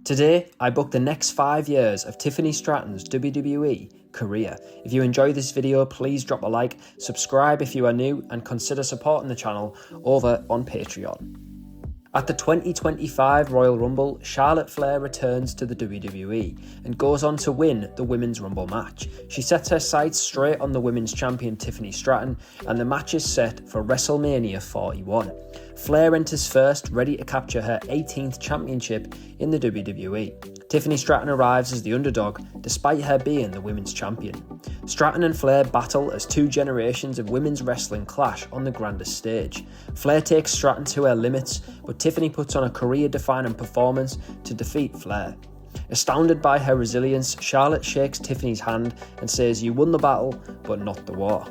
Today, I booked the next 5 years of Tiffany Stratton's WWE career. If you enjoyed this video, please drop a like, subscribe if you are new, and consider supporting the channel over on Patreon. At the 2025 Royal Rumble, Charlotte Flair returns to the WWE and goes on to win the Women's Rumble match. She sets her sights straight on the Women's Champion Tiffany Stratton, and the match is set for Wrestlemania 41. Flair enters first, ready to capture her 18th championship in the WWE. Tiffany Stratton arrives as the underdog, despite her being the women's champion. Stratton and Flair battle as two generations of women's wrestling clash on the grandest stage. Flair takes Stratton to her limits, but Tiffany puts on a career-defining performance to defeat Flair. Astounded by her resilience, Charlotte shakes Tiffany's hand and says, "You won the battle, but not the war."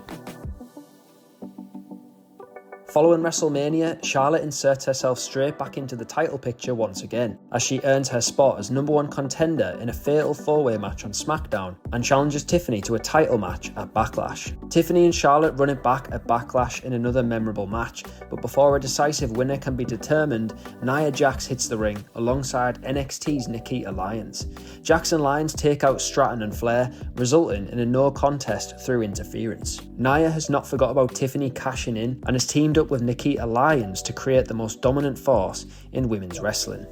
Following WrestleMania, Charlotte inserts herself straight back into the title picture once again, as she earns her spot as #1 contender in a fatal 4-way match on SmackDown and challenges Tiffany to a title match at Backlash. Tiffany and Charlotte run it back at Backlash in another memorable match, but before a decisive winner can be determined, Nia Jax hits the ring alongside NXT's Nikita Lyons. Jax and Lyons take out Stratton and Flair, resulting in a no contest through interference. Nia has not forgot about Tiffany cashing in and has teamed up with Nikita Lyons to create the most dominant force in women's wrestling.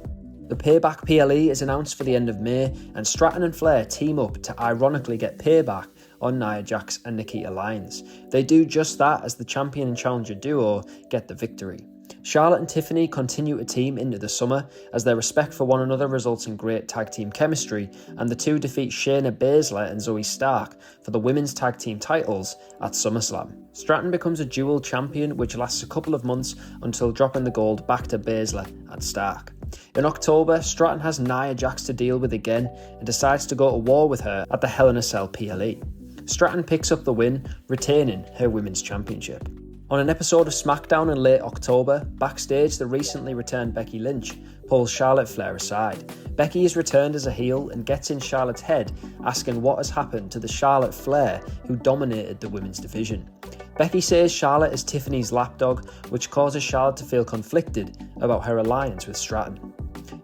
The Payback PLE is announced for the end of May, and Stratton and Flair team up to ironically get payback on Nia Jax and Nikita Lyons. They do just that as the champion and challenger duo get the victory. Charlotte and Tiffany continue to team into the summer as their respect for one another results in great tag team chemistry, and the two defeat Shayna Baszler and Zoe Stark for the women's tag team titles at SummerSlam. Stratton becomes a dual champion, which lasts a couple of months until dropping the gold back to Baszler and Stark. In October, Stratton has Nia Jax to deal with again and decides to go to war with her at the Hell in a Cell PLE. Stratton picks up the win, retaining her women's championship. On an episode of SmackDown in late October, backstage the recently returned Becky Lynch pulls Charlotte Flair aside. Becky is returned as a heel and gets in Charlotte's head, asking what has happened to the Charlotte Flair who dominated the women's division. Becky says Charlotte is Tiffany's lapdog, which causes Charlotte to feel conflicted about her alliance with Stratton.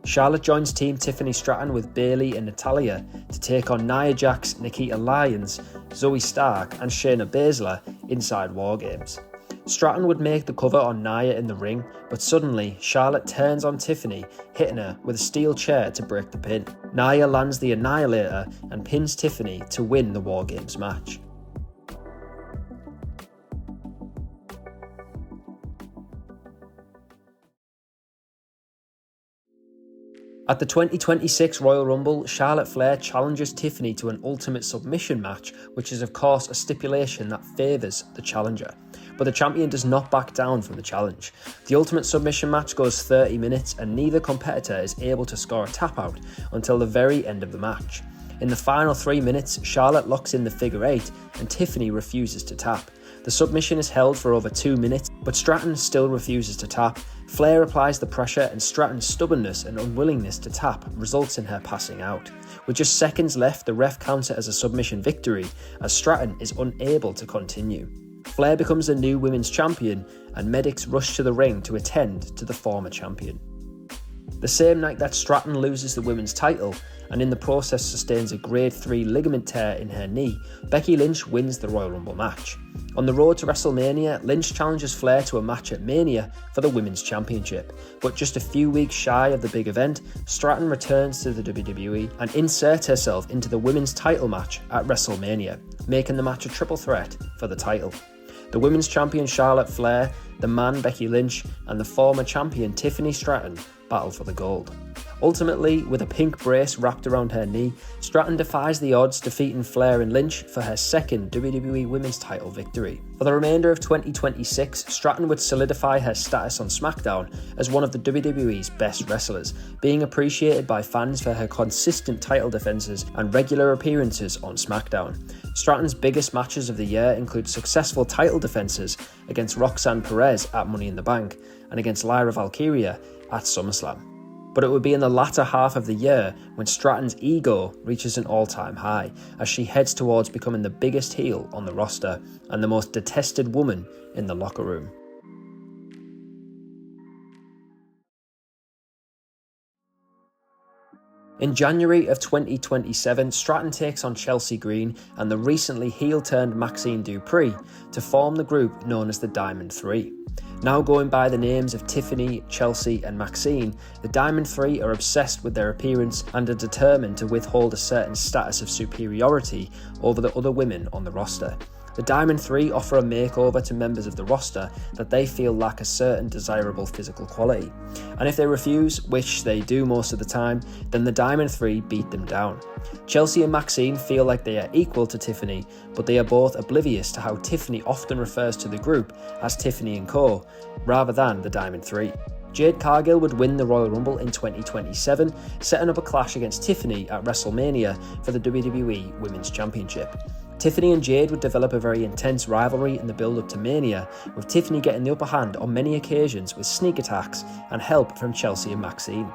Charlotte joins Team Tiffany Stratton with Bayley and Natalya to take on Nia Jax, Nikita Lyons, Zoe Stark and Shayna Baszler inside War Games. Stratton would make the cover on Nia in the ring, but suddenly Charlotte turns on Tiffany, hitting her with a steel chair to break the pin. Nia lands the Annihilator and pins Tiffany to win the War Games match. At the 2026 Royal Rumble, Charlotte Flair challenges Tiffany to an ultimate submission match, which is of course a stipulation that favours the challenger. But the champion does not back down from the challenge. The ultimate submission match goes 30 minutes and neither competitor is able to score a tap out until the very end of the match. In the final 3 minutes, Charlotte locks in the figure 8 and Tiffany refuses to tap. The submission is held for over 2 minutes, but Stratton still refuses to tap. Flair applies the pressure and Stratton's stubbornness and unwillingness to tap results in her passing out. With just seconds left, the ref counts it as a submission victory as Stratton is unable to continue. Flair becomes the new women's champion and medics rush to the ring to attend to the former champion. The same night that Stratton loses the women's title and in the process sustains a grade 3 ligament tear in her knee, Becky Lynch wins the Royal Rumble match. On the road to WrestleMania, Lynch challenges Flair to a match at Mania for the Women's Championship, but just a few weeks shy of the big event, Stratton returns to the WWE and inserts herself into the women's title match at WrestleMania, making the match a triple threat for the title. The women's champion Charlotte Flair, the man Becky Lynch, and the former champion Tiffany Stratton battle for the gold. Ultimately, with a pink brace wrapped around her knee, Stratton defies the odds, defeating Flair and Lynch for her second WWE Women's title victory. For the remainder of 2026, Stratton would solidify her status on SmackDown as one of the WWE's best wrestlers, being appreciated by fans for her consistent title defenses and regular appearances on SmackDown. Stratton's biggest matches of the year include successful title defenses against Roxanne Perez at Money in the Bank and against Lyra Valkyria at SummerSlam. But it would be in the latter half of the year when Stratton's ego reaches an all-time high as she heads towards becoming the biggest heel on the roster and the most detested woman in the locker room. In January of 2027, Stratton takes on Chelsea Green and the recently heel-turned Maxine Dupree to form the group known as the Diamond Three. Now going by the names of Tiffany, Chelsea and Maxine, the Diamond Three are obsessed with their appearance and are determined to withhold a certain status of superiority over the other women on the roster. The Diamond Three offer a makeover to members of the roster that they feel lack a certain desirable physical quality. And if they refuse, which they do most of the time, then the Diamond Three beat them down. Chelsea and Maxine feel like they are equal to Tiffany, but they are both oblivious to how Tiffany often refers to the group as Tiffany and Co, rather than the Diamond Three. Jade Cargill would win the Royal Rumble in 2027, setting up a clash against Tiffany at WrestleMania for the WWE Women's Championship. Tiffany and Jade would develop a very intense rivalry in the build-up to Mania, with Tiffany getting the upper hand on many occasions with sneak attacks and help from Chelsea and Maxine.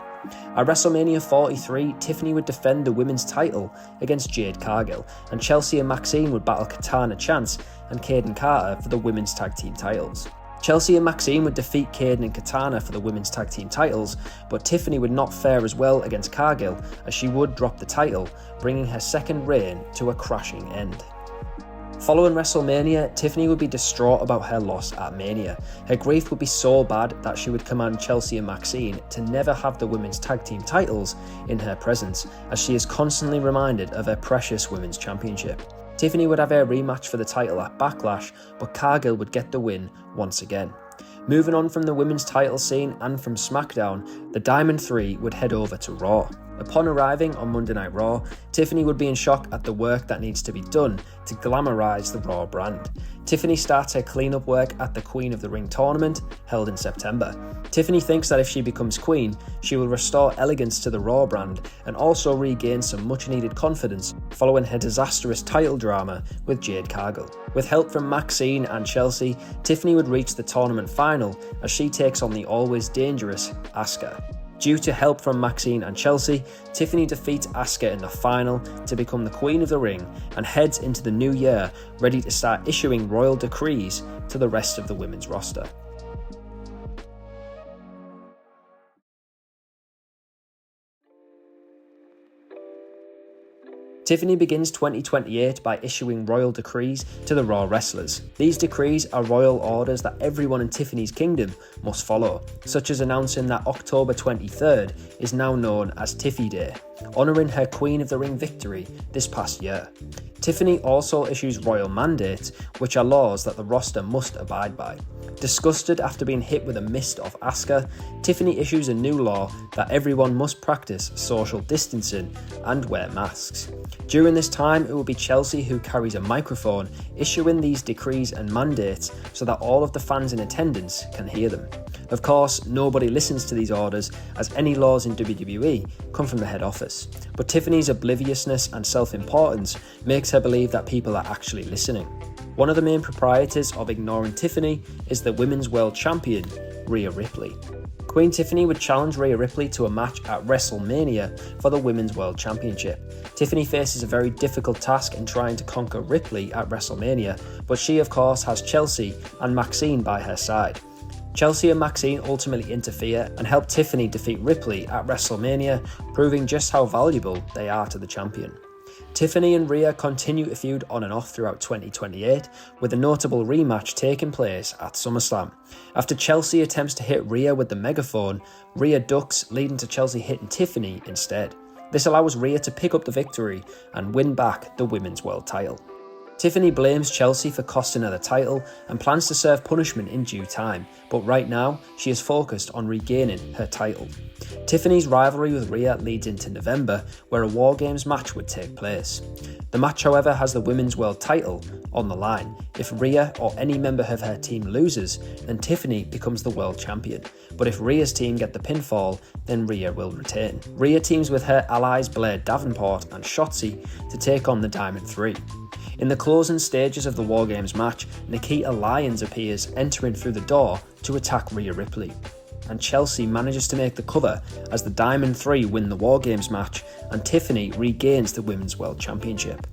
At WrestleMania 43, Tiffany would defend the women's title against Jade Cargill, and Chelsea and Maxine would battle Katana Chance and Kaden Carter for the women's tag team titles. Chelsea and Maxine would defeat Kaden and Katana for the women's tag team titles, but Tiffany would not fare as well against Cargill, as she would drop the title, bringing her second reign to a crashing end. Following WrestleMania, Tiffany would be distraught about her loss at Mania. Her grief would be so bad that she would command Chelsea and Maxine to never have the women's tag team titles in her presence, as she is constantly reminded of her precious women's championship. Tiffany would have her rematch for the title at Backlash, but Cargill would get the win once again. Moving on from the women's title scene and from SmackDown, the Diamond Three would head over to Raw. Upon arriving on Monday Night Raw, Tiffany would be in shock at the work that needs to be done to glamourize the Raw brand. Tiffany starts her cleanup work at the Queen of the Ring tournament, held in September. Tiffany thinks that if she becomes queen, she will restore elegance to the Raw brand and also regain some much needed confidence following her disastrous title drama with Jade Cargill. With help from Maxine and Chelsea, Tiffany would reach the tournament final as she takes on the always dangerous Asuka. Due to help from Maxine and Chelsea, Tiffany defeats Asuka in the final to become the Queen of the Ring and heads into the new year ready to start issuing royal decrees to the rest of the women's roster. Tiffany begins 2028 by issuing royal decrees to the Raw wrestlers. These decrees are royal orders that everyone in Tiffany's kingdom must follow, such as announcing that October 23rd is now known as Tiffy Day, honouring her Queen of the Ring victory this past year. Tiffany also issues royal mandates, which are laws that the roster must abide by. Disgusted after being hit with a mist of Asuka, Tiffany issues a new law that everyone must practice social distancing and wear masks. During this time, it will be Chelsea who carries a microphone, issuing these decrees and mandates so that all of the fans in attendance can hear them. Of course, nobody listens to these orders, as any laws in WWE come from the head office. But Tiffany's obliviousness and self-importance makes her believe that people are actually listening. One of the main proprietors of ignoring Tiffany is the Women's World Champion, Rhea Ripley. Queen Tiffany would challenge Rhea Ripley to a match at WrestleMania for the Women's World Championship. Tiffany faces a very difficult task in trying to conquer Ripley at WrestleMania, but she of course has Chelsea and Maxine by her side. Chelsea and Maxine ultimately interfere and help Tiffany defeat Ripley at WrestleMania, proving just how valuable they are to the champion. Tiffany and Rhea continue to feud on and off throughout 2028, with a notable rematch taking place at SummerSlam. After Chelsea attempts to hit Rhea with the megaphone, Rhea ducks, leading to Chelsea hitting Tiffany instead. This allows Rhea to pick up the victory and win back the Women's World title. Tiffany blames Chelsea for costing her the title and plans to serve punishment in due time, but right now she is focused on regaining her title. Tiffany's rivalry with Rhea leads into November, where a War Games match would take place. The match, however, has the Women's World title on the line. If Rhea or any member of her team loses, then Tiffany becomes the world champion. But if Rhea's team get the pinfall, then Rhea will retain. Rhea teams with her allies Blair Davenport and Shotzi to take on the Diamond Three. In the closing stages of the War Games match, Nikita Lyons appears, entering through the door to attack Rhea Ripley. And Chelsea manages to make the cover as the Diamond Three win the War Games match and Tiffany regains the Women's World Championship.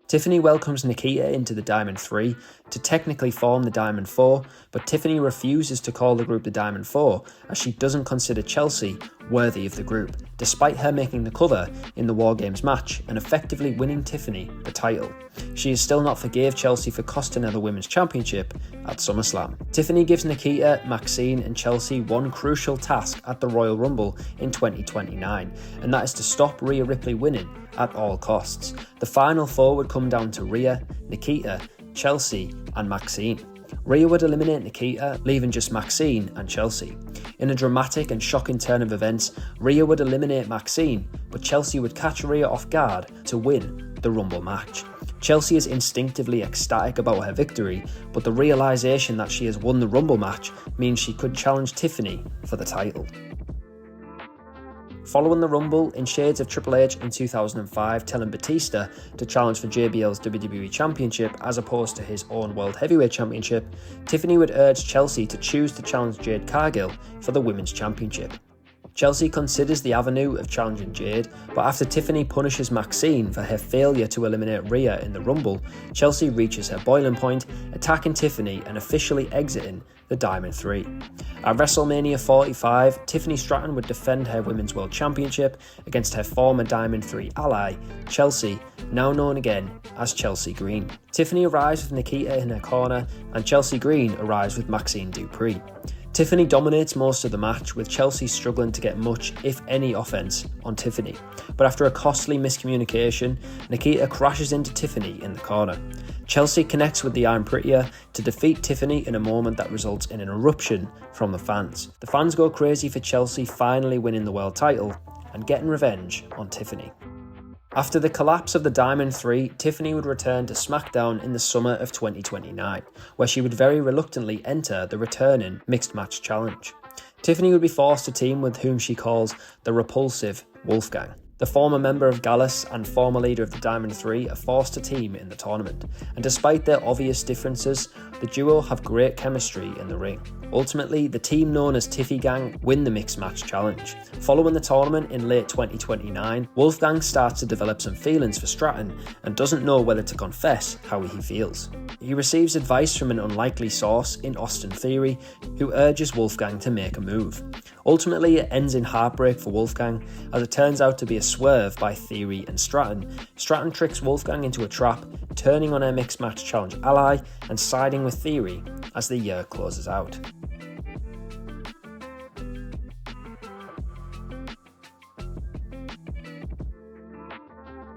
Tiffany welcomes Nikita into the Diamond 3 to technically form the Diamond 4, but Tiffany refuses to call the group the Diamond 4 as she doesn't consider Chelsea worthy of the group, despite her making the cover in the War Games match and effectively winning Tiffany the title. She is still not forgave Chelsea for costing her the Women's Championship at SummerSlam. Tiffany gives Nikita, Maxine and Chelsea one crucial task at the Royal Rumble in 2029, and that is to stop Rhea Ripley winning at all costs. The final four would come down to Rhea, Nikita, Chelsea and Maxine. Rhea would eliminate Nikita, leaving just Maxine and Chelsea. In a dramatic and shocking turn of events, Rhea would eliminate Maxine, but Chelsea would catch Rhea off guard to win the Rumble match. Chelsea is instinctively ecstatic about her victory, but the realisation that she has won the Rumble match means she could challenge Tiffany for the title. Following the Rumble, in shades of Triple H in 2005 telling Batista to challenge for JBL's WWE Championship as opposed to his own World Heavyweight Championship, Tiffany would urge Chelsea to choose to challenge Jade Cargill for the Women's Championship. Chelsea considers the avenue of challenging Jade, but after Tiffany punishes Maxine for her failure to eliminate Rhea in the Rumble, Chelsea reaches her boiling point, attacking Tiffany and officially exiting the Diamond 3. At WrestleMania 45, Tiffany Stratton would defend her Women's World Championship against her former Diamond 3 ally, Chelsea, now known again as Chelsea Green. Tiffany arrives with Nikita in her corner, and Chelsea Green arrives with Maxine Dupree. Tiffany dominates most of the match, with Chelsea struggling to get much, if any, offense on Tiffany. But after a costly miscommunication, Nikita crashes into Tiffany in the corner. Chelsea connects with the I'm Prettier to defeat Tiffany in a moment that results in an eruption from the fans. The fans go crazy for Chelsea finally winning the world title and getting revenge on Tiffany. After the collapse of the Diamond 3, Tiffany would return to SmackDown in the summer of 2029, where she would very reluctantly enter the returning Mixed Match Challenge. Tiffany would be forced to team with whom she calls the repulsive Wolfgang. The former member of Gallus and former leader of the Diamond 3 are forced to team in the tournament, and despite their obvious differences, the duo have great chemistry in the ring. Ultimately, the team known as Tiffy Gang win the Mixed Match Challenge. Following the tournament in late 2029, Wolfgang starts to develop some feelings for Stratton and doesn't know whether to confess how he feels. He receives advice from an unlikely source in Austin Theory, who urges Wolfgang to make a move. Ultimately, it ends in heartbreak for Wolfgang, as it turns out to be a swerve by Theory and Stratton. Stratton tricks Wolfgang into a trap, turning on her Mixed Match Challenge ally and siding with Theory as the year closes out.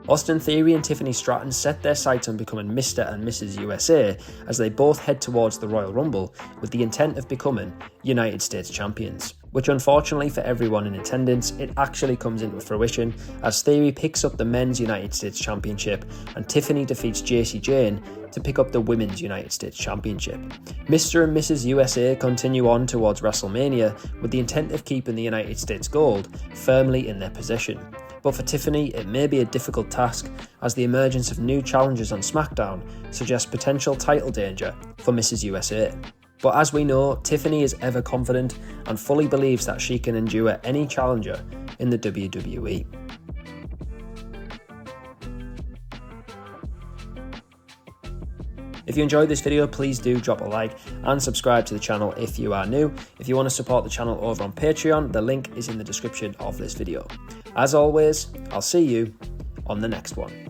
Austin Theory and Tiffany Stratton set their sights on becoming Mr. and Mrs. USA as they both head towards the Royal Rumble with the intent of becoming United States champions, which unfortunately for everyone in attendance, it actually comes into fruition as Theory picks up the Men's United States Championship and Tiffany defeats Jacy Jayne to pick up the Women's United States Championship. Mr. and Mrs. USA continue on towards WrestleMania with the intent of keeping the United States gold firmly in their possession. But for Tiffany, it may be a difficult task as the emergence of new challengers on SmackDown suggests potential title danger for Mrs. USA. But as we know, Tiffany is ever confident and fully believes that she can endure any challenger in the WWE. If you enjoyed this video, please do drop a like and subscribe to the channel if you are new. If you want to support the channel over on Patreon, the link is in the description of this video. As always, I'll see you on the next one.